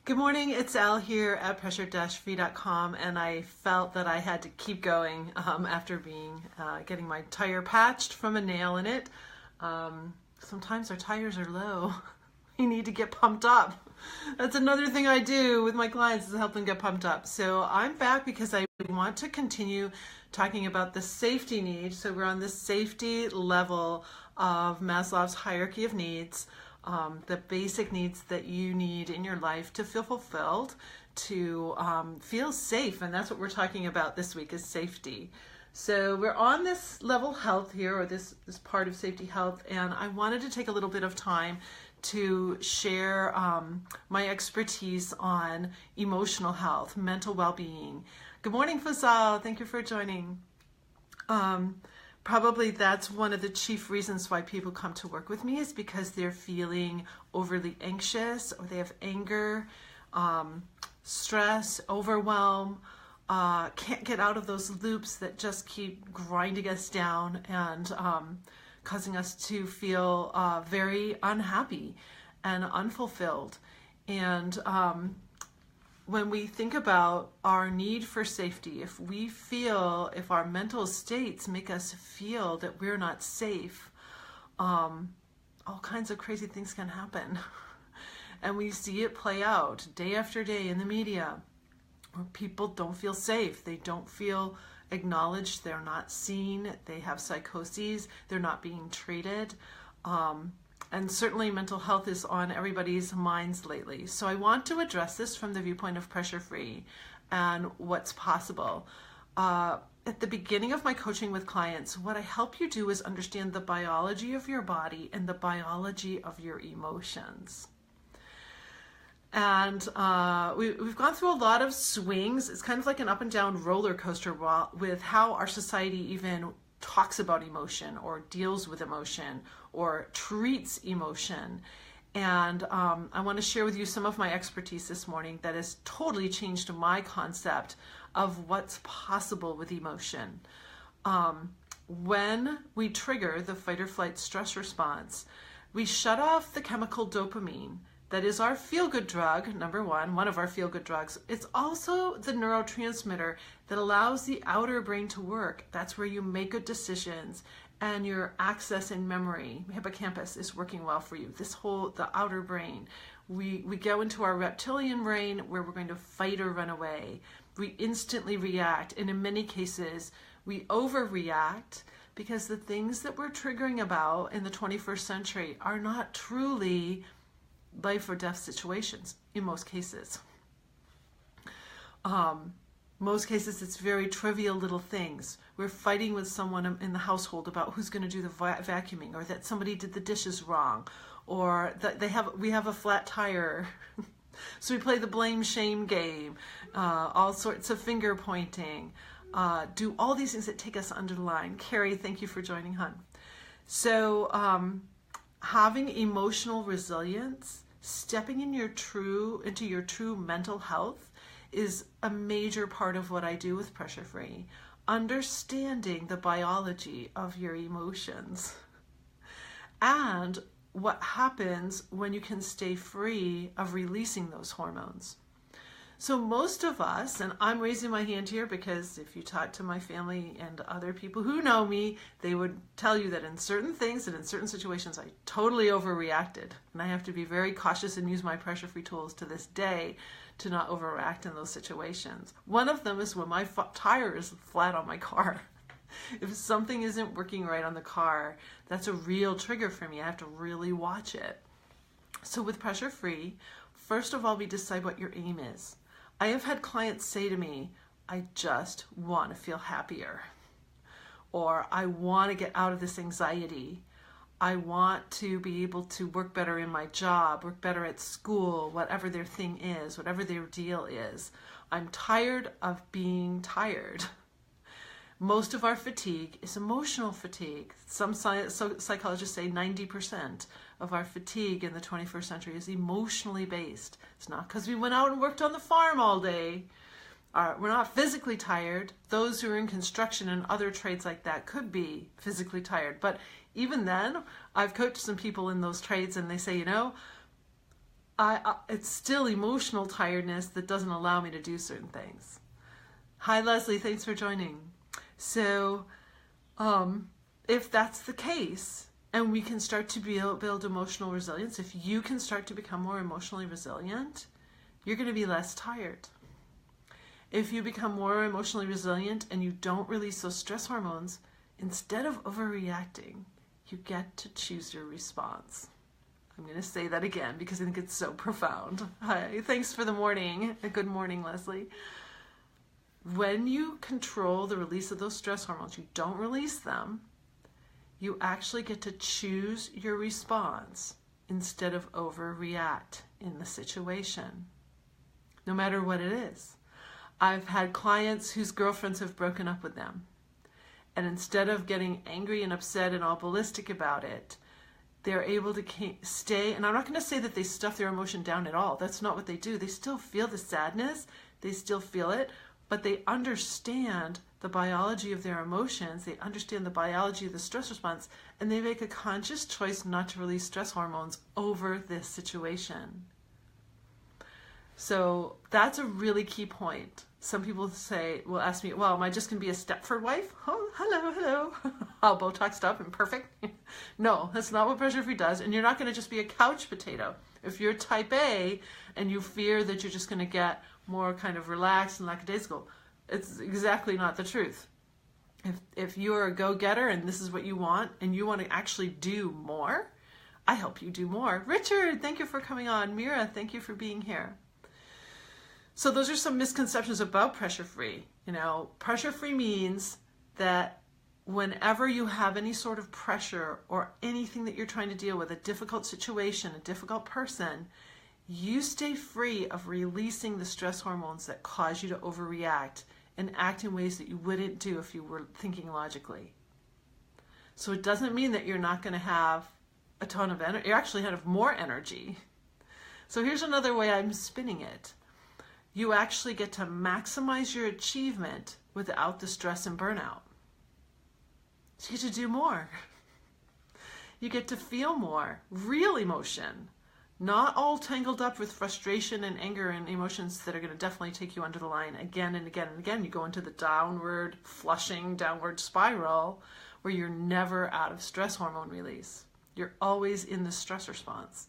Good morning, it's Al here at pressure-free.com, and I felt that I had to keep going after getting my tire patched from a nail in it. Sometimes our tires are low. We need to get pumped up. That's another thing I do with my clients, is help them get pumped up. So I'm back because I want to continue talking about the safety need. So we're on the safety level of Maslow's hierarchy of needs. The basic needs that you need in your life to feel fulfilled, to feel safe, and that's what we're talking about this week, is safety. So we're on this level health here, or this part of safety health, and I wanted to take a little bit of time to share my expertise on emotional health, mental well-being. Good morning, Fazal. Thank you for joining. Probably that's one of the chief reasons why people come to work with me, is because they're feeling overly anxious, or they have anger, stress, overwhelm, can't get out of those loops that just keep grinding us down and causing us to feel very unhappy and unfulfilled. And when we think about our need for safety, if our mental states make us feel that we're not safe, all kinds of crazy things can happen. And we see it play out day after day in the media, where people don't feel safe. They don't feel acknowledged. They're not seen. They have psychoses. They're not being treated. And certainly mental health is on everybody's minds lately. So I want to address this from the viewpoint of pressure-free and what's possible. At the beginning of my coaching with clients, what I help you do is understand the biology of your body and the biology of your emotions. And we've gone through a lot of swings. It's kind of like an up and down roller coaster with how our society even talks about emotion, or deals with emotion, or treats emotion. And I want to share with you some of my expertise this morning that has totally changed my concept of what's possible with emotion. When we trigger the fight or flight stress response, we shut off the chemical dopamine. That is our feel-good drug, number one of our feel-good drugs. It's also the neurotransmitter that allows the outer brain to work. That's where you make good decisions, and your access in memory, hippocampus, is working well for you. The outer brain. We go into our reptilian brain, where we're going to fight or run away. We instantly react, and in many cases, we overreact, because the things that we're triggering about in the 21st century are not truly life or death situations in most cases. Most cases it's very trivial little things. We're fighting with someone in the household about who's going to do the vacuuming, or that somebody did the dishes wrong, or that we have a flat tire. So we play the blame shame game, all sorts of finger pointing, do all these things that take us under the line. Carrie, thank you for joining, hon. So having emotional resilience, stepping into your true mental health, is a major part of what I do with Pressure Free. Understanding the biology of your emotions and what happens when you can stay free of releasing those hormones. So most of us, and I'm raising my hand here because if you talk to my family and other people who know me, they would tell you that in certain things and in certain situations, I totally overreacted. And I have to be very cautious and use my pressure-free tools to this day to not overreact in those situations. One of them is when my tire is flat on my car. If something isn't working right on the car, that's a real trigger for me. I have to really watch it. So with pressure-free, first of all, we decide what your aim is. I have had clients say to me, I just want to feel happier, or I want to get out of this anxiety. I want to be able to work better in my job, work better at school, whatever their thing is, whatever their deal is. I'm tired of being tired. Most of our fatigue is emotional fatigue. Some psychologists say 90% of our fatigue in the 21st century is emotionally based. It's not because we went out and worked on the farm all day. We're not physically tired. Those who are in construction and other trades like that could be physically tired. But even then, I've coached some people in those trades and they say, you know, it's still emotional tiredness that doesn't allow me to do certain things. Hi, Leslie. Thanks for joining. So if that's the case, and we can start to build emotional resilience, if you can start to become more emotionally resilient, you're going to be less tired. If you become more emotionally resilient and you don't release those stress hormones, instead of overreacting, you get to choose your response. I'm going to say that again because I think it's so profound. Hi, thanks for the morning. Good morning, Leslie. When you control the release of those stress hormones, you don't release them, you actually get to choose your response instead of overreact in the situation, no matter what it is. I've had clients whose girlfriends have broken up with them. And instead of getting angry and upset and all ballistic about it, they're able to stay. And I'm not going to say that they stuff their emotion down at all. That's not what they do. They still feel the sadness. They still feel it. But they understand the biology of their emotions. They understand the biology of the stress response. And they make a conscious choice not to release stress hormones over this situation. So that's a really key point. Some people will ask me, well, am I just going to be a Stepford wife? Oh, hello. All Botoxed up and perfect. No, that's not what pressure-free does. And you're not going to just be a couch potato. If you're type A and you fear that you're just going to get more kind of relaxed and lackadaisical, it's exactly not the truth. If you're a go-getter and this is what you want and you want to actually do more, I help you do more. Richard, thank you for coming on. Mira, thank you for being here. So those are some misconceptions about pressure-free. Pressure-free means that whenever you have any sort of pressure or anything that you're trying to deal with, a difficult situation, a difficult person, you stay free of releasing the stress hormones that cause you to overreact and act in ways that you wouldn't do if you were thinking logically. So it doesn't mean that you're not going to have a ton of energy. You actually have more energy. So here's another way I'm spinning it. You actually get to maximize your achievement without the stress and burnout. So you get to do more. You get to feel more, real emotion, not all tangled up with frustration and anger and emotions that are going to definitely take you under the line again and again and again. You go into the downward spiral where you're never out of stress hormone release. You're always in the stress response.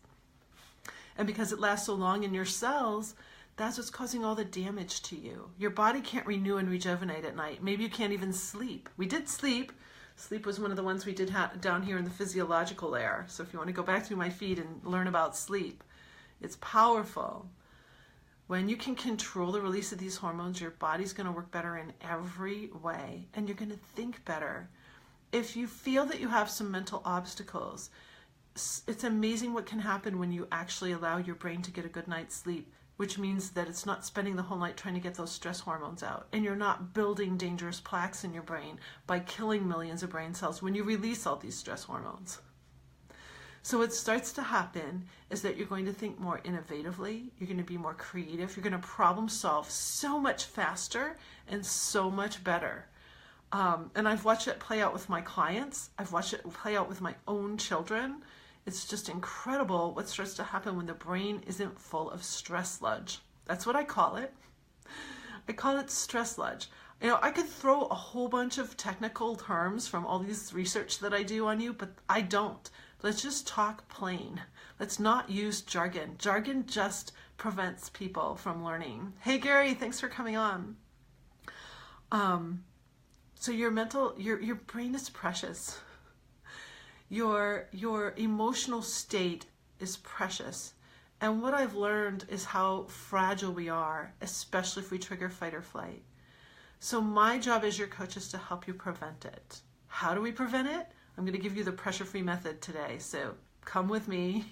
And because it lasts so long in your cells, that's what's causing all the damage to you. Your body can't renew and rejuvenate at night. Maybe you can't even sleep. We did sleep. Sleep was one of the ones we did down here in the physiological layer. So if you want to go back through my feed and learn about sleep, it's powerful. When you can control the release of these hormones, your body's going to work better in every way, and you're going to think better. If you feel that you have some mental obstacles, it's amazing what can happen when you actually allow your brain to get a good night's sleep, which means that it's not spending the whole night trying to get those stress hormones out. And you're not building dangerous plaques in your brain by killing millions of brain cells when you release all these stress hormones. So what starts to happen is that you're going to think more innovatively, you're going to be more creative, you're going to problem solve so much faster and so much better. And I've watched it play out with my clients. I've watched it play out with my own children. It's just incredible what starts to happen when the brain isn't full of stress sludge. That's what I call it. I call it stress sludge. I could throw a whole bunch of technical terms from all these research that I do on you, but I don't. Let's just talk plain. Let's not use jargon. Jargon just prevents people from learning. Hey, Gary, thanks for coming on. So your brain is precious. Your emotional state is precious. And what I've learned is how fragile we are, especially if we trigger fight or flight. So my job as your coach is to help you prevent it. How do we prevent it? I'm going to give you the pressure-free method today. So come with me.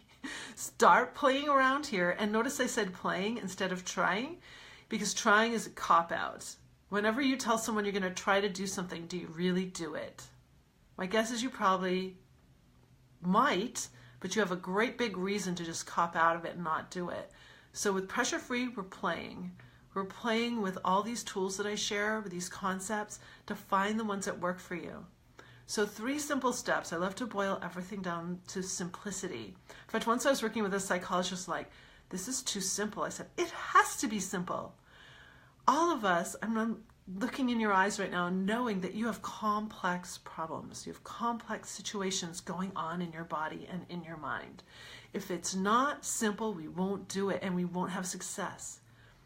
Start playing around here. And notice I said playing instead of trying, because trying is a cop-out. Whenever you tell someone you're going to try to do something, do you really do it? My guess is you probably might, but you have a great big reason to just cop out of it and not do it. So with pressure free, we're playing. We're playing with all these tools that I share, with these concepts, to find the ones that work for you. So 3 simple steps. I love to boil everything down to simplicity. In fact, once I was working with a psychologist, like, this is too simple. I said, it has to be simple. All of us, I'm looking in your eyes right now, knowing that you have complex problems. You have complex situations going on in your body and in your mind. If it's not simple, we won't do it and we won't have success.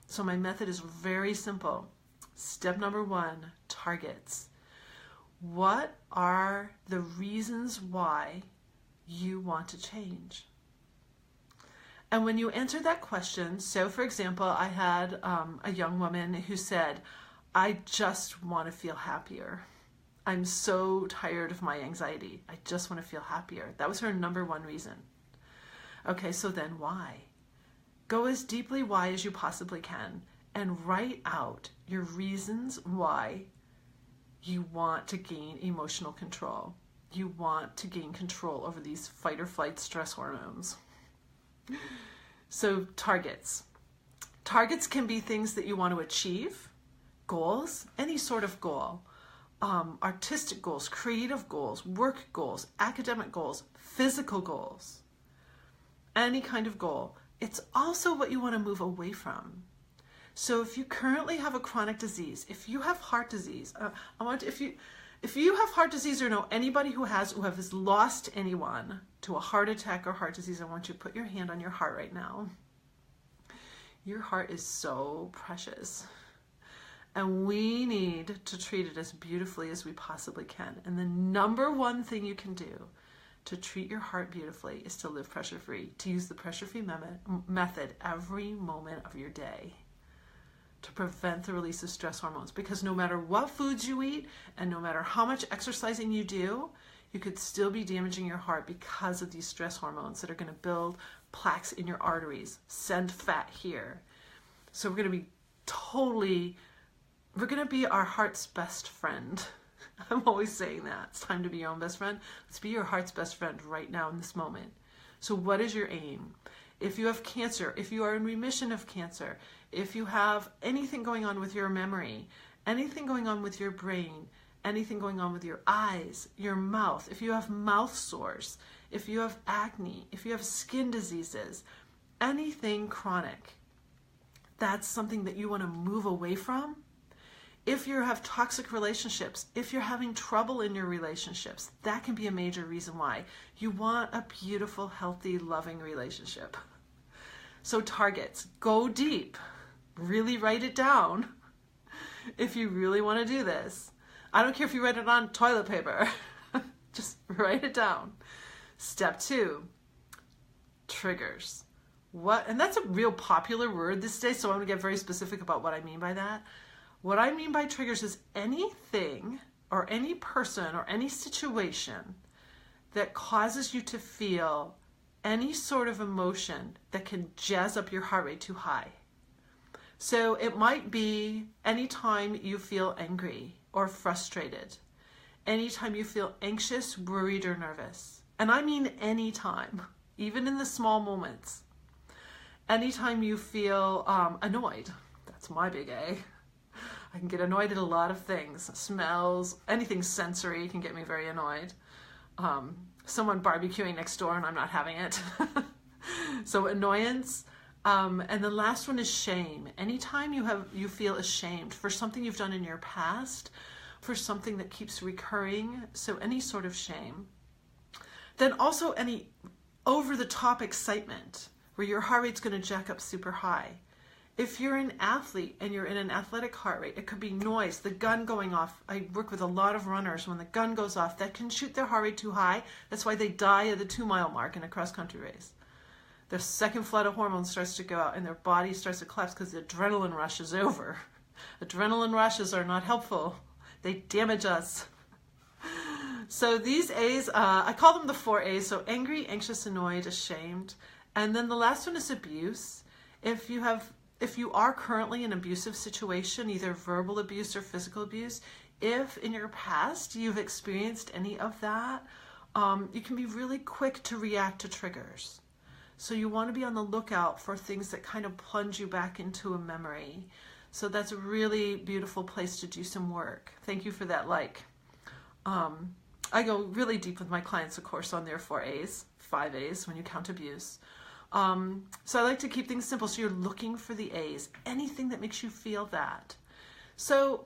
So my method is very simple. Step number 1, targets. What are the reasons why you want to change? And when you answer that question, so for example, I had a young woman who said, I just want to feel happier. I'm so tired of my anxiety. I just want to feel happier. That was her number 1 reason. Okay, so then why? Go as deeply why as you possibly can and write out your reasons why you want to gain emotional control. You want to gain control over these fight or flight stress hormones. So targets. Targets can be things that you want to achieve, goals, any sort of goal, artistic goals, creative goals, work goals, academic goals, physical goals, any kind of goal. It's also what you want to move away from. So if you currently have a chronic disease, if you have heart disease, if you have heart disease or know anybody who has lost anyone to a heart attack or heart disease, I want you to put your hand on your heart right now. Your heart is so precious. And we need to treat it as beautifully as we possibly can. And the number 1 thing you can do to treat your heart beautifully is to live pressure-free, to use the pressure-free method every moment of your day to prevent the release of stress hormones. Because no matter what foods you eat and no matter how much exercising you do, you could still be damaging your heart because of these stress hormones that are going to build plaques in your arteries, send fat here. So we're going to be our heart's best friend. I'm always saying that. It's time to be your own best friend. Let's be your heart's best friend right now in this moment. So what is your aim? If you have cancer, if you are in remission of cancer, if you have anything going on with your memory, anything going on with your brain, anything going on with your eyes, your mouth, if you have mouth sores, if you have acne, if you have skin diseases, anything chronic, that's something that you want to move away from. If you have toxic relationships, if you're having trouble in your relationships, that can be a major reason why. You want a beautiful, healthy, loving relationship. So targets, go deep, really write it down if you really want to do this. I don't care if you write it on toilet paper, just write it down. Step 2, triggers. And that's a real popular word this day, so I'm going to get very specific about what I mean by that. What I mean by triggers is anything or any person or any situation that causes you to feel any sort of emotion that can jazz up your heart rate too high. So it might be anytime you feel angry or frustrated, anytime you feel anxious, worried, or nervous. And I mean anytime, even in the small moments. Anytime you feel annoyed, that's my big A. I can get annoyed at a lot of things. Smells, anything sensory can get me very annoyed. Someone barbecuing next door and I'm not having it. So annoyance. And the last one is shame. Anytime you feel ashamed for something you've done in your past, for something that keeps recurring, so any sort of shame. Then also any over-the-top excitement where your heart rate's going to jack up super high. If you're an athlete and you're in an athletic heart rate, it could be noise, the gun going off. I work with a lot of runners. When the gun goes off, that can shoot their heart rate too high. That's why they die at the 2-mile mark in a cross-country race. Their second flood of hormones starts to go out and their body starts to collapse because the adrenaline rush is over. Adrenaline rushes are not helpful. They damage us. So these A's, I call them the 4 A's. So angry, anxious, annoyed, ashamed. And then the last one is abuse. If you are currently in an abusive situation, either verbal abuse or physical abuse, if in your past you've experienced any of that, you can be really quick to react to triggers. So you want to be on the lookout for things that kind of plunge you back into a memory. So that's a really beautiful place to do some work. Thank you for that like. I go really deep with my clients, of course, on their 4 A's, 5 A's when you count abuse. So I like to keep things simple. So you're looking for the A's, anything that makes you feel that. So,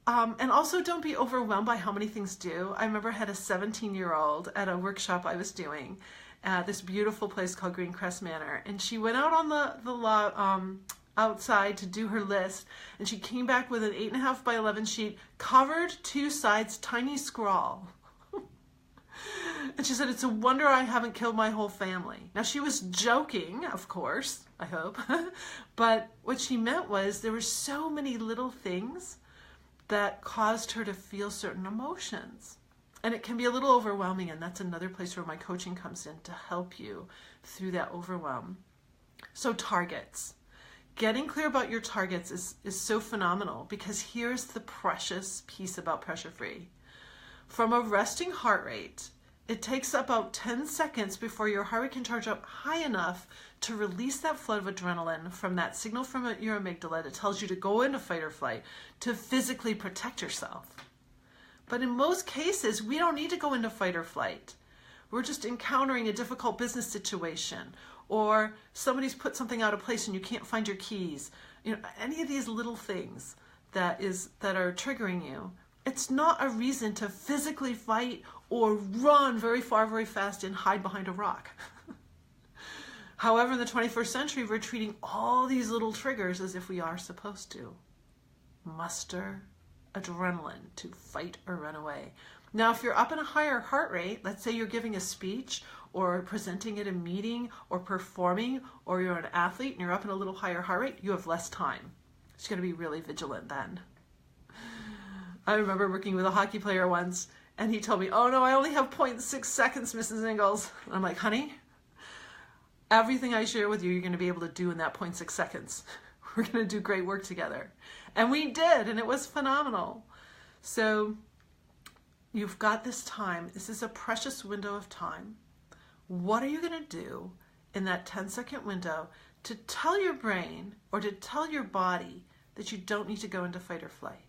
and also don't be overwhelmed by how many things do. I remember I had a 17-year-old at a workshop I was doing at this beautiful place called Greencrest Manor. And she went out on the lot, outside to do her list. And she came back with an 8.5 by 11 sheet, covered 2 sides, tiny scrawl. And she said, it's a wonder I haven't killed my whole family. Now, she was joking, of course, I hope. But what she meant was there were so many little things that caused her to feel certain emotions. And it can be a little overwhelming, and that's another place where my coaching comes in to help you through that overwhelm. So targets. Getting clear about your targets is so phenomenal, because here's the precious piece about pressure free. From a resting heart rate, it takes about 10 seconds before your heart rate can charge up high enough to release that flood of adrenaline from that signal from your amygdala that tells you to go into fight or flight, to physically protect yourself. But in most cases, we don't need to go into fight or flight. We're just encountering a difficult business situation, or somebody's put something out of place and you can't find your keys. You know, any of these little things that are triggering you. It's not a reason to physically fight or run very far, very fast and hide behind a rock. However, in the 21st century, we're treating all these little triggers as if we are supposed to. Muster adrenaline to fight or run away. Now, if you're up in a higher heart rate, let's say you're giving a speech or presenting at a meeting or performing, or you're an athlete and you're up in a little higher heart rate, you have less time. So you got to be really vigilant then. I remember working with a hockey player once, and he told me, oh no, I only have 0.6 seconds, Mrs. Ingalls. And I'm like, honey, everything I share with you, you're going to be able to do in that 0.6 seconds. We're going to do great work together. And we did, and it was phenomenal. So you've got this time. This is a precious window of time. What are you going to do in that 10-second window to tell your brain or to tell your body that you don't need to go into fight or flight?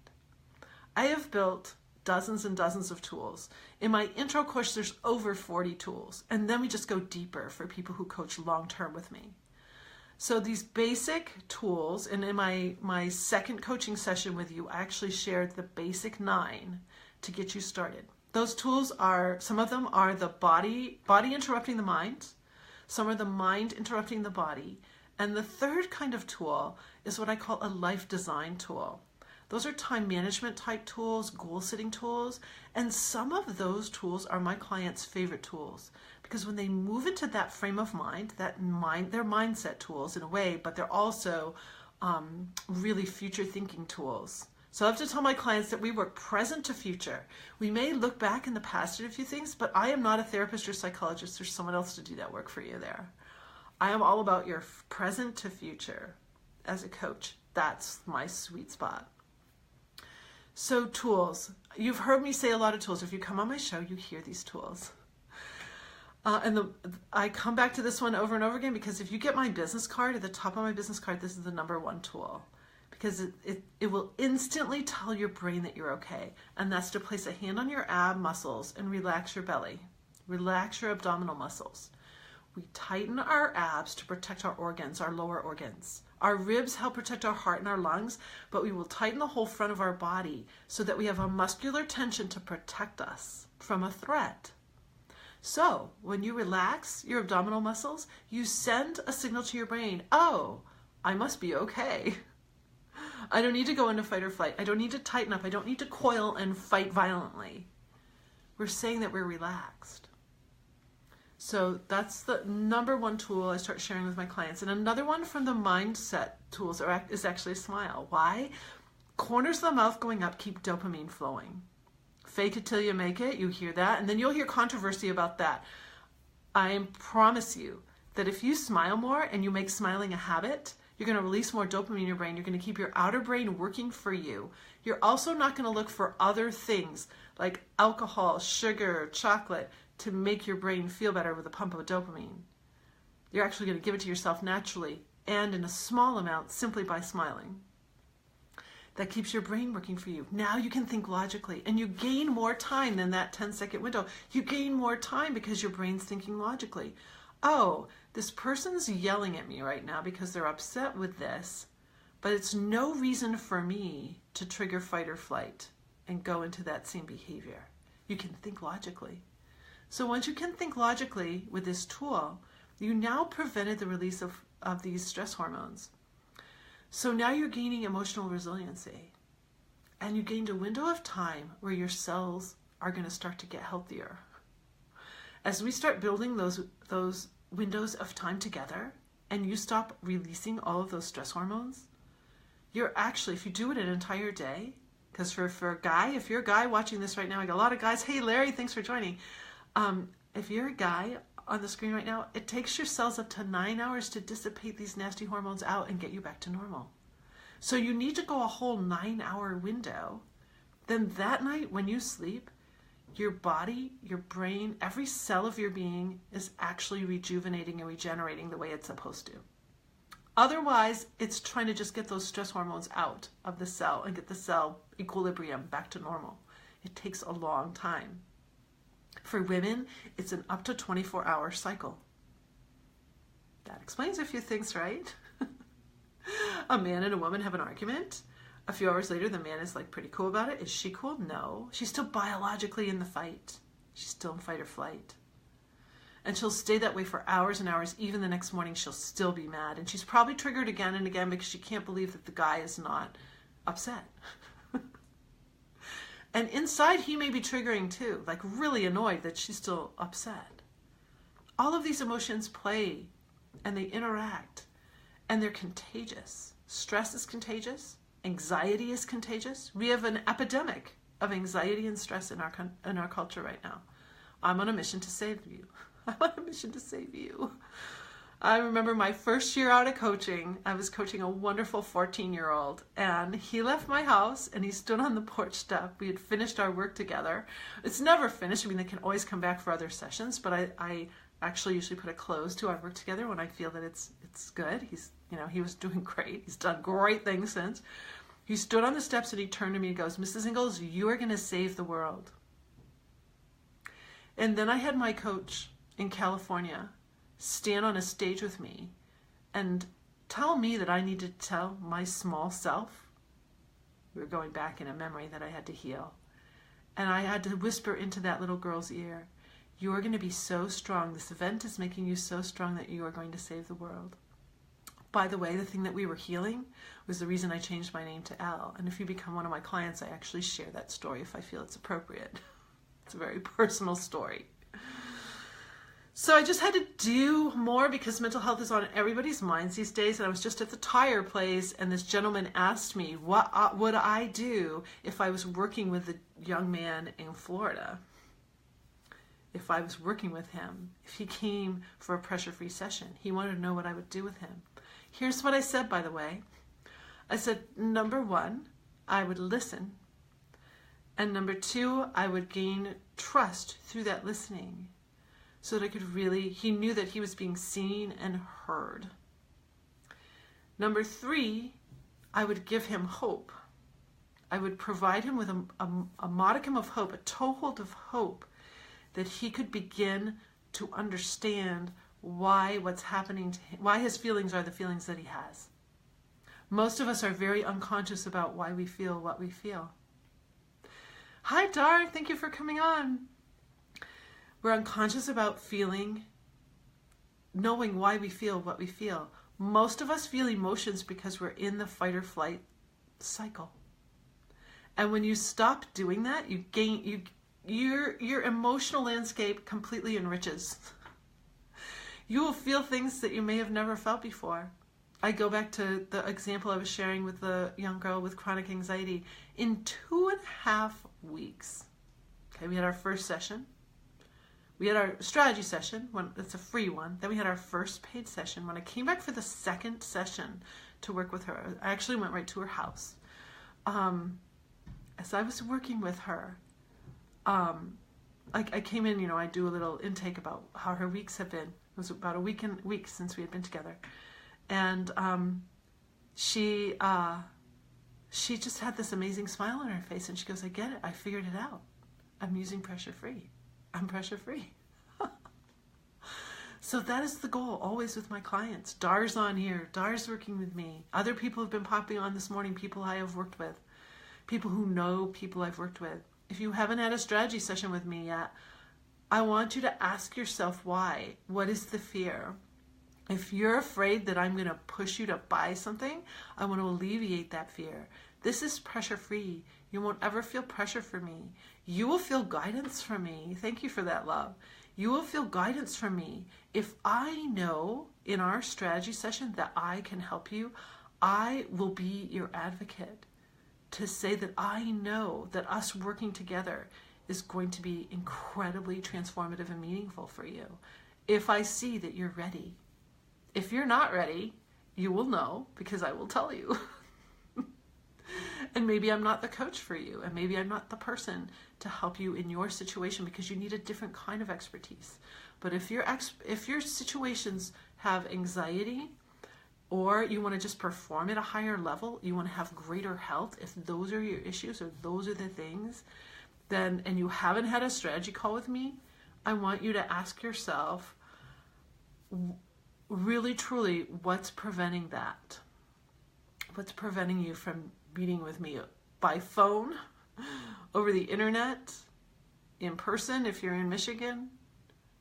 I have built dozens and dozens of tools. In my intro course, there's over 40 tools. And then we just go deeper for people who coach long-term with me. So these basic tools, and in my second coaching session with you, I actually shared the basic 9 to get you started. Those tools are, some of them are the body interrupting the mind. Some are the mind interrupting the body. And the third kind of tool is what I call a life design tool. Those are time management type tools, goal setting tools, and some of those tools are my clients' favorite tools, because when they move into that frame of mind, they're mindset tools in a way, but they're also really future thinking tools. So I have to tell my clients that we work present to future. We may look back in the past at a few things, but I am not a therapist or psychologist. There's someone else to do that work for you there. I am all about your present to future as a coach. That's my sweet spot. So tools, you've heard me say a lot of tools. If you come on my show, you hear these tools. I come back to this one over and over again, because if you get my business card, at the top of my business card, this is the #1 tool, because it will instantly tell your brain that you're okay. And that's to place a hand on your ab muscles and relax your belly. Relax your abdominal muscles. We tighten our abs to protect our organs, our lower organs. Our ribs help protect our heart and our lungs, but we will tighten the whole front of our body so that we have a muscular tension to protect us from a threat. So when you relax your abdominal muscles, you send a signal to your brain, oh, I must be okay. I don't need to go into fight or flight. I don't need to tighten up. I don't need to coil and fight violently. We're saying that we're relaxed. So that's the #1 tool I start sharing with my clients. And another one from the mindset tools is actually a smile. Why? Corners of the mouth going up keep dopamine flowing. Fake it till you make it. You hear that. And then you'll hear controversy about that. I promise you that if you smile more and you make smiling a habit, you're going to release more dopamine in your brain. You're going to keep your outer brain working for you. You're also not going to look for other things like alcohol, sugar, chocolate to make your brain feel better with a pump of dopamine. You're actually going to give it to yourself naturally and in a small amount simply by smiling. That keeps your brain working for you. Now you can think logically, and you gain more time than that 10-second window. You gain more time because your brain's thinking logically. Oh, this person's yelling at me right now because they're upset with this, but it's no reason for me to trigger fight or flight and go into that same behavior. You can think logically. So once you can think logically with this tool, you now prevented the release of these stress hormones. So now you're gaining emotional resiliency, and you gained a window of time where your cells are going to start to get healthier. As we start building those windows of time together, and you stop releasing all of those stress hormones, you're actually, if you do it an entire day, because for a guy, if you're a guy watching this right now, I got a lot of guys, hey Larry, thanks for joining. If you're a guy on the screen right now, it takes your cells up to 9 hours to dissipate these nasty hormones out and get you back to normal. So you need to go a whole 9-hour window. Then that night when you sleep, your body, your brain, every cell of your being is actually rejuvenating and regenerating the way it's supposed to. Otherwise, it's trying to just get those stress hormones out of the cell and get the cell equilibrium back to normal. It takes a long time. For women, it's an up to 24-hour cycle. That explains a few things, right? A man and a woman have an argument. A few hours later, the man is like pretty cool about it. Is she cool? No. She's still biologically in the fight. She's still in fight or flight. And she'll stay that way for hours and hours. Even the next morning, she'll still be mad. And she's probably triggered again and again because she can't believe that the guy is not upset. And inside, he may be triggering too, like really annoyed that she's still upset. All of these emotions play and they interact, and they're contagious. Stress is contagious. Anxiety is contagious. We have an epidemic of anxiety and stress in our culture right now. I'm on a mission to save you. I'm on a mission to save you. I remember my first year out of coaching, I was coaching a wonderful 14-year-old, and he left my house and he stood on the porch step. We had finished our work together. It's never finished. I mean, they can always come back for other sessions, but I actually usually put a close to our work together when I feel that it's good. He was doing great. He's done great things since. He stood on the steps and he turned to me and goes, Mrs. Ingalls, you are going to save the world. And then I had my coach in California stand on a stage with me and tell me that I needed to tell my small self. We were going back in a memory that I had to heal. And I had to whisper into that little girl's ear, you are going to be so strong. This event is making you so strong that you are going to save the world. By the way, the thing that we were healing was the reason I changed my name to Elle. And if you become one of my clients, I actually share that story if I feel it's appropriate. It's a very personal story. So I just had to do more because mental health is on everybody's minds these days. And I was just at the tire place and this gentleman asked me, what would I do if I was working with a young man in Florida? If I was working with him, if he came for a pressure-free session, he wanted to know what I would do with him. Here's what I said, by the way. I said, number one, I would listen. And number two, I would gain trust through that listening so that I could he knew that he was being seen and heard. Number three, I would give him hope. I would provide him with a modicum of hope, a toehold of hope, that he could begin to understand why what's happening to him, why his feelings are the feelings that he has. Most of us are very unconscious about why we feel what we feel. Hi, Dar. Thank you for coming on. We're unconscious about knowing why we feel what we feel. Most of us feel emotions because we're in the fight or flight cycle. And when you stop doing that, your emotional landscape completely enriches. You will feel things that you may have never felt before. I go back to the example I was sharing with the young girl with chronic anxiety. In 2.5 weeks, okay, we had our first session. We had our strategy session, it's a free one. Then we had our first paid session. When I came back for the second session to work with her, I actually went right to her house. As I was working with her, I came in, I do a little intake about how her weeks have been. It was about a week since we had been together. And she just had this amazing smile on her face, and she goes, I get it. I figured it out. I'm using pressure-free. I'm pressure-free. So that is the goal always with my clients. Dar's on here. Dar's working with me. Other people have been popping on this morning, people I have worked with, people who know people I've worked with. If you haven't had a strategy session with me yet, I want you to ask yourself why. What is the fear? If you're afraid that I'm going to push you to buy something, I want to alleviate that fear. This is pressure-free. You won't ever feel pressure from me. You will feel guidance from me. Thank you for that, love. You will feel guidance from me. If I know in our strategy session that I can help you, I will be your advocate to say that I know that us working together is going to be incredibly transformative and meaningful for you. If I see that you're ready. If you're not ready, you will know because I will tell you. And maybe I'm not the coach for you, and maybe I'm not the person to help you in your situation because you need a different kind of expertise. But if your situations have anxiety, or you want to just perform at a higher level, you want to have greater health, if those are your issues or those are the things, then, and you haven't had a strategy call with me, I want you to ask yourself, really truly, what's preventing that? What's preventing you from meeting with me by phone, over the internet, in person if you're in Michigan?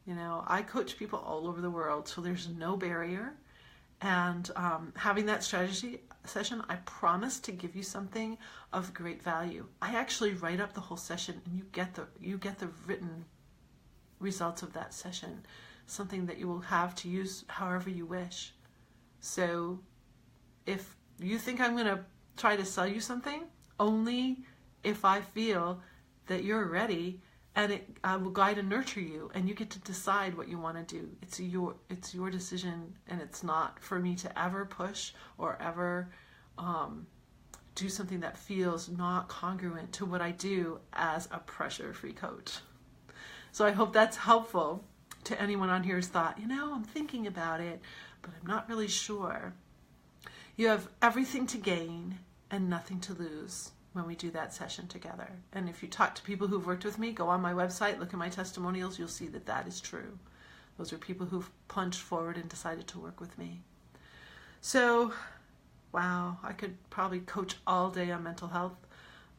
You know, I coach people all over the world, so there's no barrier. And having that strategy session, I promise to give you something of great value. I actually write up the whole session, and you get the written results of that session, something that you will have to use however you wish. So if you think I'm going to try to sell you something, only if I feel that you're ready, and I will guide and nurture you, and you get to decide what you want to do. It's your decision, and it's not for me to ever push or ever do something that feels not congruent to what I do as a pressure-free coach. So I hope that's helpful to anyone on here who's thought, you know, I'm thinking about it, but I'm not really sure. You have everything to gain and nothing to lose when we do that session together. And if you talk to people who've worked with me, go on my website, look at my testimonials, you'll see that that is true. Those are people who've plunged forward and decided to work with me. So, wow, I could probably coach all day on mental health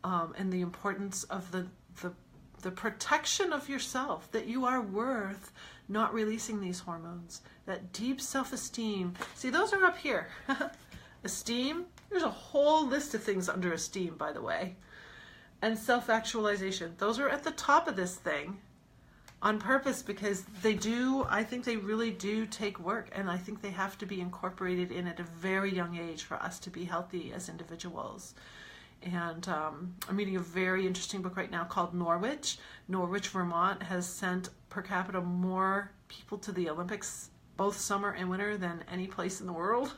and the importance of the protection of yourself, that you are worth not releasing these hormones, that deep self-esteem. See, those are up here. Esteem, there's a whole list of things under esteem, by the way. And self-actualization, those are at the top of this thing on purpose because they do, I think they really do take work, and I think they have to be incorporated in at a very young age for us to be healthy as individuals. And I'm reading a very interesting book right now called Norwich. Norwich, Vermont has sent per capita more people to the Olympics, both summer and winter, than any place in the world.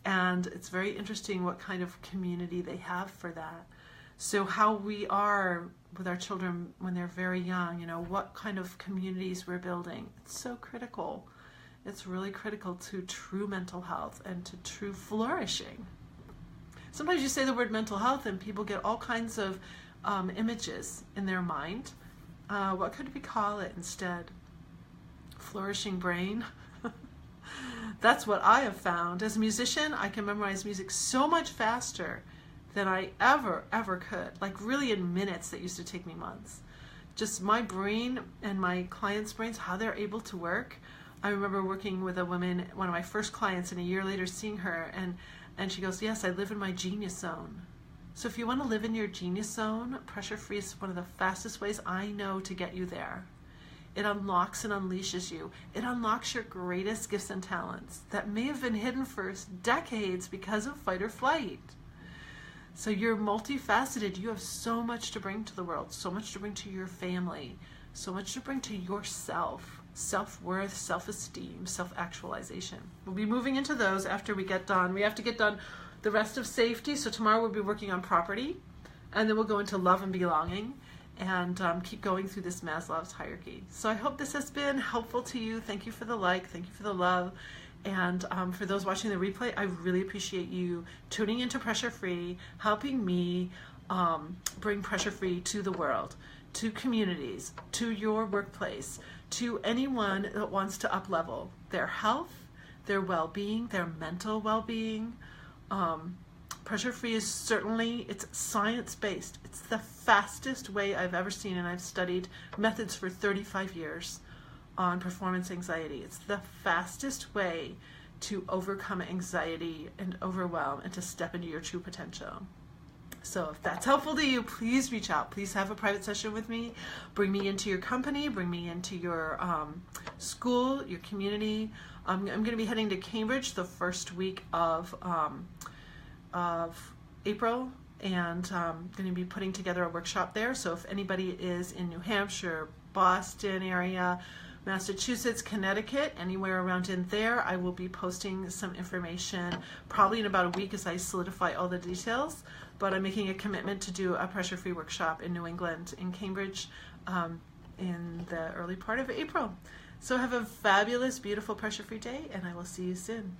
And it's very interesting what kind of community they have for that. So how we are with our children when they're very young, you know, what kind of communities we're building. It's so critical. It's really critical to true mental health and to true flourishing. Sometimes you say the word mental health and people get all kinds of images in their mind. What could we call it instead? Flourishing brain? That's what I have found. As a musician, I can memorize music so much faster than I ever could. Like really in minutes that used to take me months. Just my brain and my clients' brains, how they're able to work. I remember working with a woman, one of my first clients, and a year later seeing her, and she goes, yes, I live in my genius zone. So if you want to live in your genius zone, pressure-free is one of the fastest ways I know to get you there. It unlocks and unleashes you. It unlocks your greatest gifts and talents that may have been hidden for decades because of fight or flight. So you're multifaceted. You have so much to bring to the world, so much to bring to your family, so much to bring to yourself. Self-worth, self-esteem, self-actualization. We'll be moving into those after we get done. We have to get done the rest of safety. So tomorrow we'll be working on property, and then we'll go into love and belonging, and keep going through this Maslow's hierarchy. So I hope this has been helpful to you. Thank you for the like. Thank you for the love. And for those watching the replay, I really appreciate you tuning into Pressure Free, helping me bring Pressure Free to the world, to communities, to your workplace, to anyone that wants to up-level their health, their well-being, their mental well-being. Pressure-free is certainly, it's science-based. It's the fastest way I've ever seen, and I've studied methods for 35 years on performance anxiety. It's the fastest way to overcome anxiety and overwhelm and to step into your true potential. So if that's helpful to you, please reach out. Please have a private session with me. Bring me into your company. Bring me into your school, your community. I'm going to be heading to Cambridge the first week of April, and I'm going to be putting together a workshop there. So if anybody is in New Hampshire, Boston area, Massachusetts, Connecticut, anywhere around in there, I will be posting some information probably in about a week as I solidify all the details. But I'm making a commitment to do a pressure-free workshop in New England, in Cambridge, in the early part of April. So have a fabulous, beautiful pressure-free day, and I will see you soon.